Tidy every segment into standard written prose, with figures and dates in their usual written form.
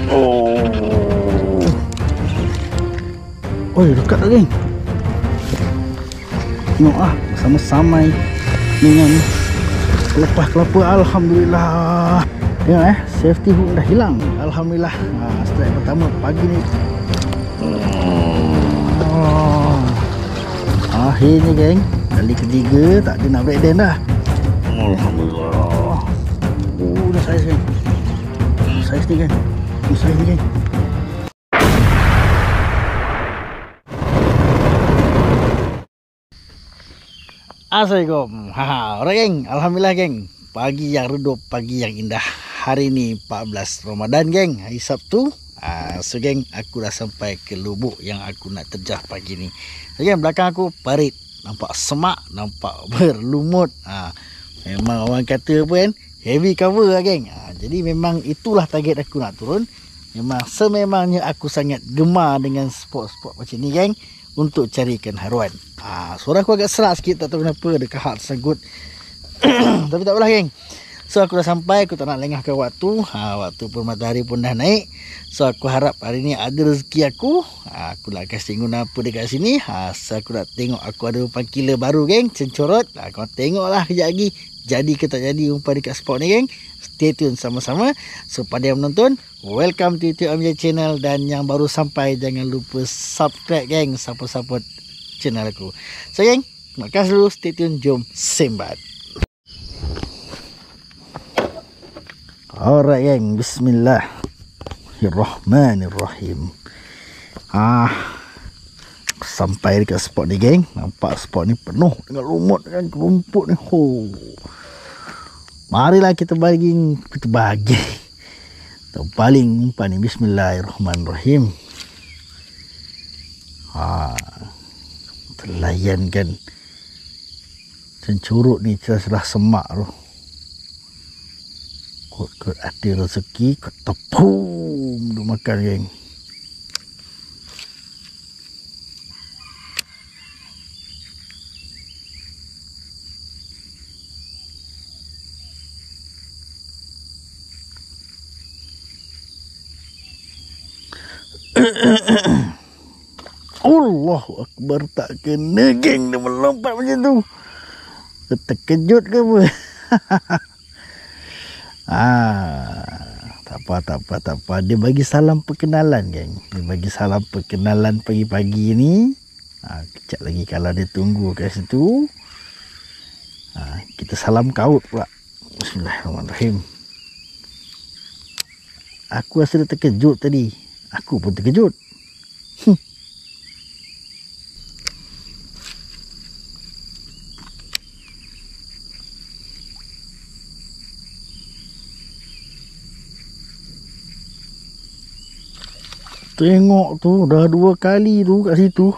Oh. Oi, dekat tak, geng? Tengok ah, bersama-sama dengan lepas kelapa. Alhamdulillah. Tengok safety hook dah hilang. Alhamdulillah. Strike pertama pagi ni. Akhirnya, geng. Kali ketiga tak ada nak break dance dah. Alhamdulillah. Dah saiz, geng. Saiz ni, geng. Saiz ni, geng. Assalamualaikum. Alright, geng. Alhamdulillah, geng. Pagi yang redup, pagi yang indah. Hari ni 14 Ramadan, geng. Hari Sabtu. So, geng, aku dah sampai ke lubuk yang aku nak terjah pagi ni. So, geng, belakang aku parit. Nampak semak, nampak berlumut. Memang orang kata apa kan, heavy cover lah, geng. Jadi memang itulah target aku nak turun. Memang sememangnya aku sangat gemar dengan spot-spot macam ni, geng, untuk cari ikan haruan. Suara aku agak serak sikit, tak tahu kenapa, ada kahak tersangkut. Tapi tak apalah, geng. So aku dah sampai, aku tak nak lengahkan waktu. Waktu pun matahari pun dah naik. So aku harap hari ni ada rezeki aku. Aku nak kasih guna apa dekat sini. So aku nak tengok aku ada umpan killer baru, geng, cencorot. Kau tengoklah kejap lagi jadi ke tak jadi umpan dekat spot ni, geng. Stay tune sama-sama. So pada yang menonton, welcome to YouTube Amjad Channel. Dan yang baru sampai, jangan lupa subscribe, geng. Support channel aku. So, geng, terima kasih dulu. Stay tune. Jom sembat. Alright, geng. Bismillahirrahmanirrahim. Sampai dekat spot ni, geng. Nampak spot ni penuh dengan lumut, dengan rumput ni. Marilah kita bagi terbaling umpan ni. Bismillahirrahmanirrahim. Terlayankan cencurut ni cerah semak tu. Kot ada rezeki, kot tepung duk makan, geng. Allahu Akbar, tak kena, geng. Dia melompat macam tu. Terkejut ke apa? Tak apa. Dia bagi salam perkenalan, geng. Dia bagi salam perkenalan pagi-pagi ni. Kejap lagi kalau dia tunggu kat situ, kita salam kaut pula. Bismillahirrahmanirrahim. Aku rasa dia terkejut tadi. Aku pun terkejut. Tengok tu, dah 2 kali tu kat situ.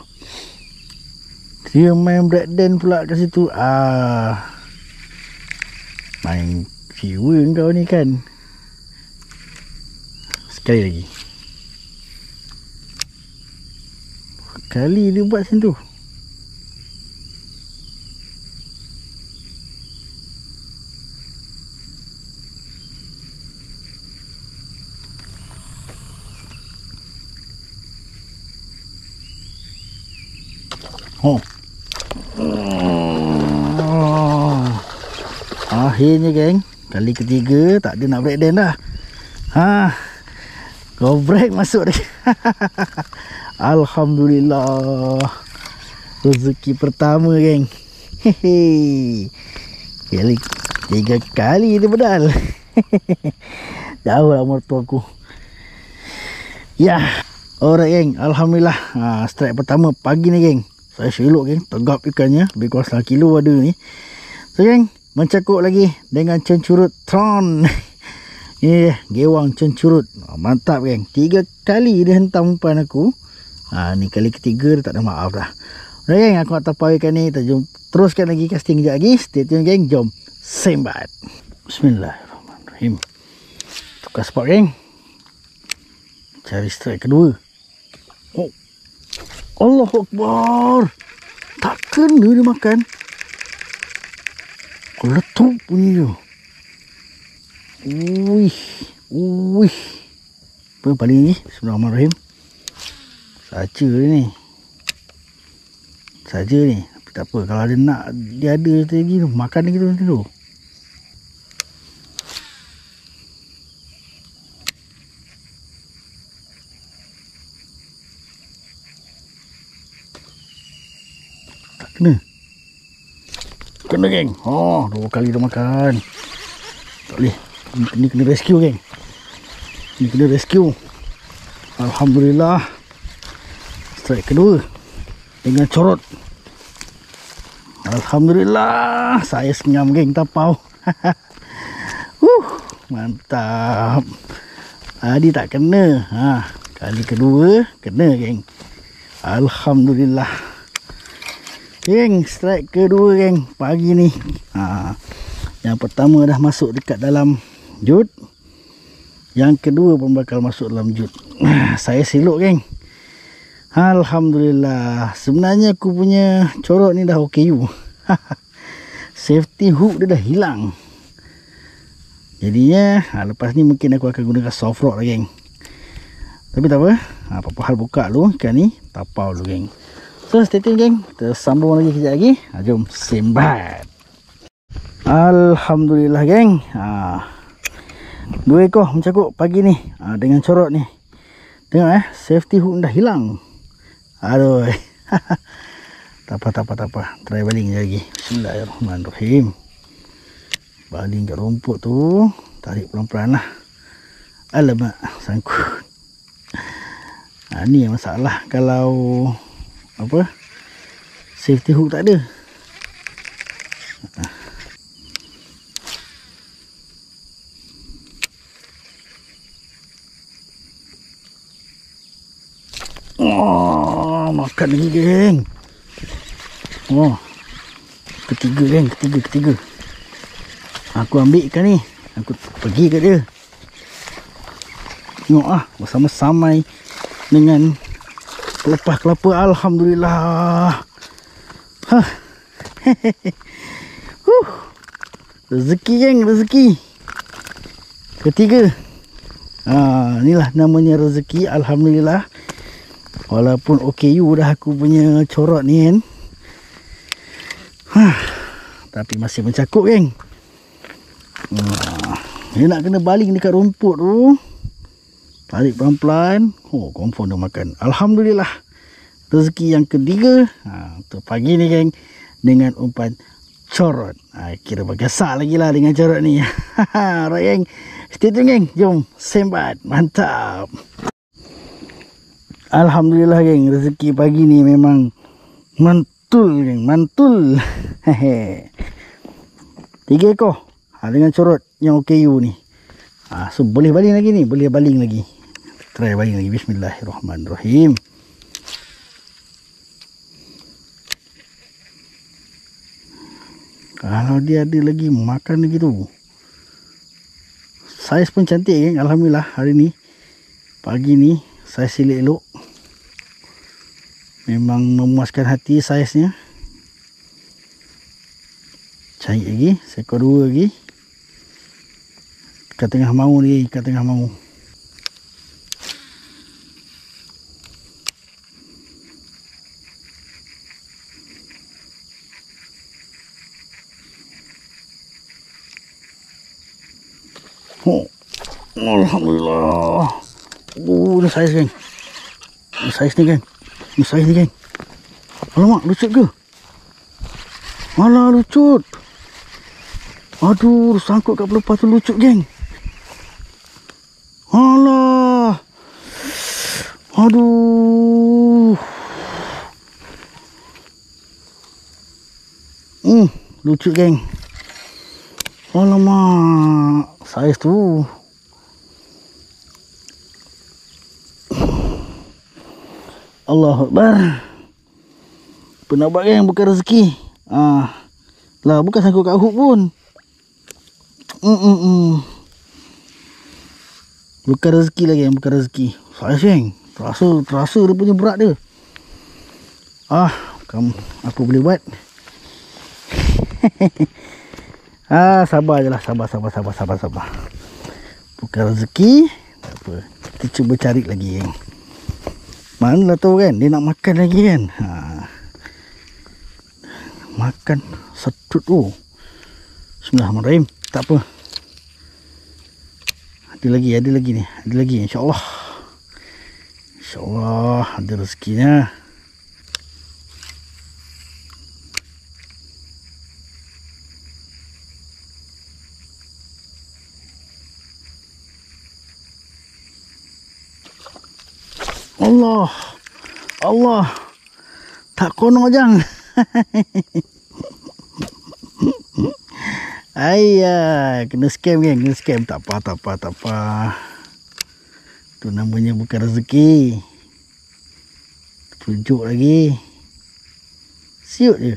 Dia main break dance pula kat situ. Main viewer kau ni kan. Sekali lagi. Kali dia buat macam tu. Akhirnya, geng, kali ketiga tak ada nak break dance dah. Kau break masuk dah. Alhamdulillah. Rezeki pertama, geng. Kali 3 kali dia pedal. Jauh lah mertua aku. Ya. Alright, geng. Alhamdulillah. Strike pertama pagi ni, geng. Saya elok, geng. Tegap ikannya. Lebih kurang 1 kilo ada ni. So, geng, mencakuk lagi dengan cencurut Tron. Ni gewang cencurut. Mantap, geng. 3 kali dia hentam umpan aku. Ni kali ketiga dia tak ada maaf dah. Alright, geng, aku nak tapau ikan ni. Kita teruskan lagi casting kejap lagi. Stay tune, geng. Jom sembat. Bismillahirrahmanirrahim. Tukar spot, geng. Cari strike kedua. Allahu Akbar. Tak kena dia makan. Letup bunyi dia. Uih. Apa paling ni? Bismillahirrahmanirrahim. Saja ni. Saja ni. Tapi tak apa. Kalau dia nak, dia ada lagi tu. Makan lagi tu nanti tu. Tak kena. Kena geng. Oh, 2 kali dah makan. Tak boleh. Ini kena rescue geng. Ini kena rescue. Alhamdulillah. Strike kedua. Dengan corot. Alhamdulillah. Saya senyum geng tapau. Mantap. Tadi tak kena. Kali kedua kena geng. Alhamdulillah. Geng, strike kedua geng pagi ni. Yang pertama dah masuk dekat dalam jut. Yang kedua pun bakal masuk dalam jut. Saya siluk geng. Alhamdulillah. Sebenarnya aku punya corot ni dah OKU. Safety hook dia dah hilang. Jadinya lepas ni mungkin aku akan gunakan soft rod lah geng. Tapi tak apa. Apa-apa hal buka dulu ikan ni. Tapau dulu geng. So stay tune geng. Kita sambung lagi kejap lagi. Jom sembat. Alhamdulillah geng. 2 ekor mencakuk pagi ni. Dengan corot ni. Tengok safety hook dah hilang. Aduh. Tak apa. Try baling je lagi. Bismillahirrahmanirrahim. Baling kat rumput tu. Tarik pelan-pelan lah. Alamak, sangkut. Ni yang masalah kalau apa? Safety hook tak ada. Makan lagi geng. Ketiga geng, ketiga. Aku ambil ikan ni. Aku pergi kat dia. Tengok bersama-sama dengan pelepah kelapa. Alhamdulillah. Rezeki geng, rezeki. Ketiga. Inilah namanya rezeki. Alhamdulillah. Walaupun OKU dah aku punya corot ni kan. Tapi masih mencakup geng. Dia nak kena baling dekat rumput tu. Tarik pelan-pelan. Confirm dia makan. Alhamdulillah. Rezeki yang ketiga. Untuk pagi ni geng. Dengan umpan corot. Kira bergesak lagi lah dengan corot ni. Alright geng. Stay tune geng. Jom sembat. Mantap. Alhamdulillah geng. Rezeki pagi ni memang mantul geng. Mantul. 3 ekor. Dengan corot yang OKU ni. So boleh baling lagi ni. Boleh baling lagi. Try baling lagi. Bismillahirrahmanirrahim. Kalau dia ada lagi makan lagi tu. Saiz pun cantik geng. Alhamdulillah hari ni. Pagi ni saiz elok-elok. Memang memuaskan hati saiznya. Cari lagi. Seekor 2 lagi. Kat tengah mau ni. Kat tengah mau. Alhamdulillah. Ni saiz geng. Ni saiz ni geng. Ni saiz ni geng. Alamak, lucut ke? Alah, lucut. Aduh, sangkut kat pelepah tu lucut geng. Alah. Aduh. Lucut geng. Alamak, saiz tu. Allahu Akbar. Penabak geng, bukan rezeki. Lah, bukan sangkut kat hook pun. Bukan rezeki lagi geng, bukan rezeki. Saiz geng. Terasa dia punya berat dia. Aku boleh buat. Sabar je lah. Sabar. Bukan rezeki. Tak apa. Kita cuba cari lagi geng. Manalah tahu kan, dia nak makan lagi kan. Makan sedut tu. Bismillahirrahmanirrahim. Tak apa. Ada lagi ni. Ada lagi insya-Allah. InsyaAllah ada rezekinya. Allah tak kono jang. Ayah, kena scam geng, kena scam. Tak apa. Tu namanya bukan rezeki. Tunjuk lagi. Siut je.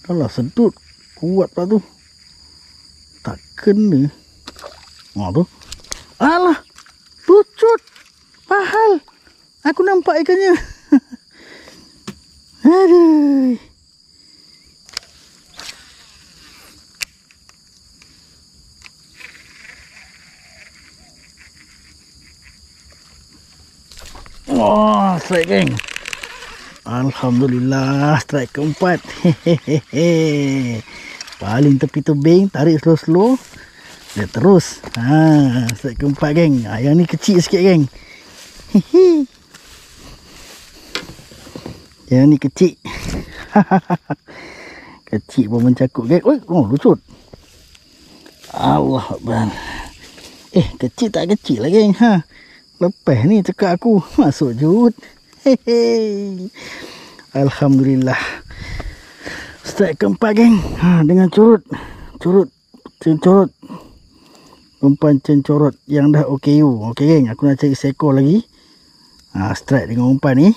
Kalau sedut kuat pula tu. Tak kena. Tu. Alah, pucut. Pahal. Aku nampak ikannya. Aduh. Oh, strike geng. Alhamdulillah, strike keempat. Hehehe. Paling tepi tebing, tarik slow-slow. Dia terus. Strike keempat geng. Yang ni kecil sikit geng. Hehe. Yang ni kecil. Kecil pun mencakut geng. Lucut. Allah Akbar. Kecil tak kecil lah geng. Lepas ni cakap aku masuk jut. Hehe. Alhamdulillah. Strike keempat geng. Dengan curut. Cencorot. Umpan cencorot yang dah OKU. Okey geng, aku nak cari seekor lagi. Strike dengan umpan ni.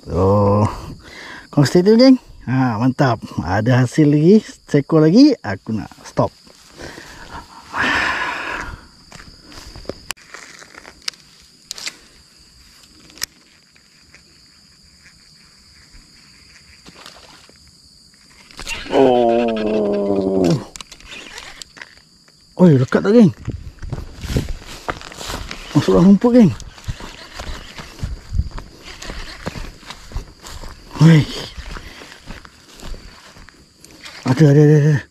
So, kau stay tune geng. Mantap. Ada hasil lagi, seekor lagi, aku nak stop. Oi, lekat tak geng? Masuk dalam rumput geng. Oi. Ada.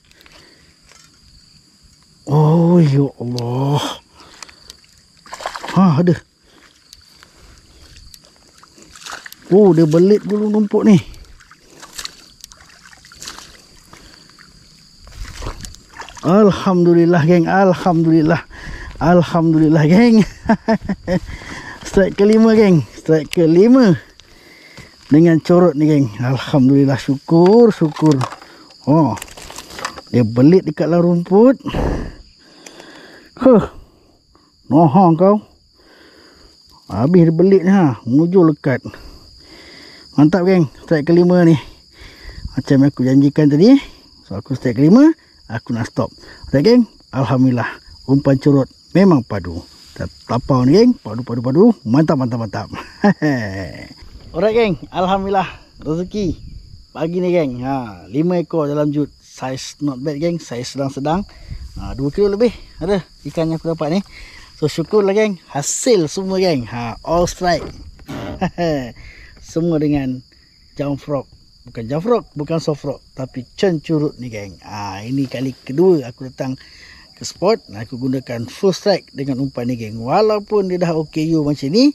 Oh, ya Allah. Ada. Oh, dia belit gulung rumput ni. Alhamdulillah geng. Alhamdulillah geng. Strike kelima geng. Strike kelima. Dengan corot ni geng. Alhamdulillah, syukur. Dia belit dekat dalam rumput. Nohong kau. Habis dia belit ni mujur lekat. Mantap geng. Strike kelima ni. Macam aku janjikan tadi. So aku strike kelima. Aku nak stop. Okay geng. Alhamdulillah. Umpan corot memang padu. Tapau ni geng. Padu. Mantap. Alright geng. Alhamdulillah. Rezeki. Pagi ni geng. 5 ekor dalam jut. Saiz not bad geng. Saiz sedang-sedang. 2 kilo lebih. Ada ikan yang aku dapat ni. So syukurlah geng. Hasil semua geng. All strike. Semua dengan jump frog. Bukan jump frog, bukan soft frog, tapi cencorot ni geng. Ini kali kedua aku datang ke spot. Aku gunakan full strike dengan umpan ni geng. Walaupun dia dah OKU macam ni,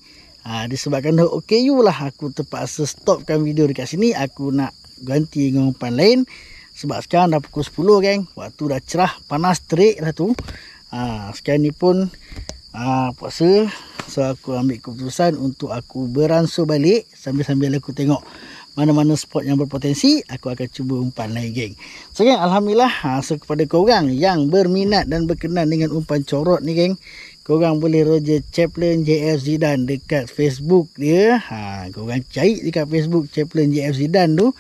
disebabkan dah OKU lah, aku terpaksa stopkan video dekat sini. Aku nak ganti dengan umpan lain. Sebab sekarang dah pukul 10 geng. Waktu dah cerah, panas terik dah tu. Sekarang ni pun puasa. So aku ambil keputusan untuk aku beransur balik. Sambil-sambil aku tengok mana-mana spot yang berpotensi, aku akan cuba umpan lain geng. So geng, Alhamdulillah. So kepada korang yang berminat dan berkenan dengan umpan corot ni geng, korang boleh Roger Chaplin JF Zidane dekat Facebook dia. Korang cari dekat Facebook Chaplin JF Zidane tu.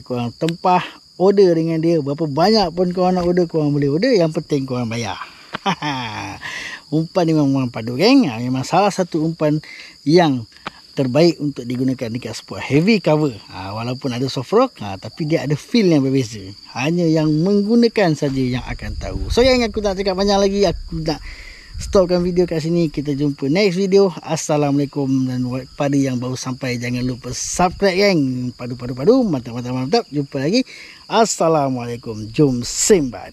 Korang tempah order dengan dia. Berapa banyak pun korang nak order, korang boleh order. Yang penting korang bayar. Umpan ni memang padu geng. Memang salah satu umpan yang terbaik untuk digunakan dekat spot heavy cover. Walaupun ada soft rock, tapi dia ada feel yang berbeza. Hanya yang menggunakan saja yang akan tahu. So yang aku tak cakap banyak lagi, aku nak stopkan video kat sini. Kita jumpa next video. Assalamualaikum. Dan pada yang baru sampai, jangan lupa subscribe geng. Padu mantap. Jumpa lagi. Assalamualaikum. Jom sembat.